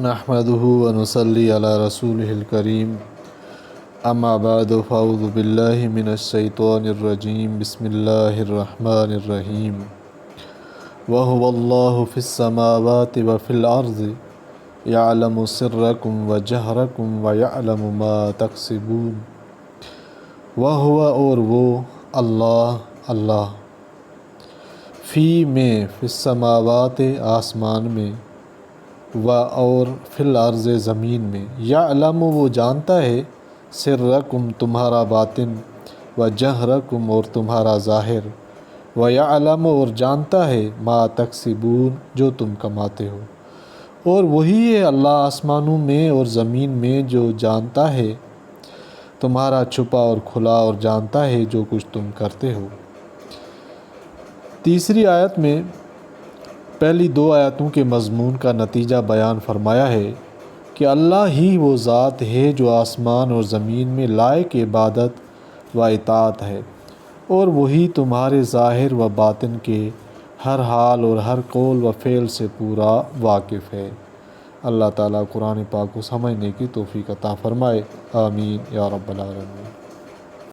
نحمده ونصلي على رسوله الكريم اما بعد فاعوذ بالله من الشيطان الرجيم بسم الله الرحمن الرحيم وهو الله في السماوات وفي الأرض يعلم سركم وجهركم ويعلم ما تكسبون وهو اور وہ اللہ فی میں فی السماوات آسمان میں و اور فی الارض زمین میں یعلم وہ جانتا ہے سرکم تمہارا باطن و جہرکم اور تمہارا ظاہر و یعلم اور جانتا ہے ما تکسبون جو تم کماتے ہو، اور وہی ہے اللہ آسمانوں میں اور زمین میں جو جانتا ہے تمہارا چھپا اور کھلا، اور جانتا ہے جو کچھ تم کرتے ہو۔ تیسری آیت میں پہلی دو آیتوں کے مضمون کا نتیجہ بیان فرمایا ہے کہ اللہ ہی وہ ذات ہے جو آسمان اور زمین میں لائق عبادت و اطاعت ہے، اور وہی تمہارے ظاہر و باطن کے ہر حال اور ہر قول و فعل سے پورا واقف ہے۔ اللہ تعالیٰ قرآن پاک کو سمجھنے کی توفیق عطا فرمائے، آمین یا رب العالمین۔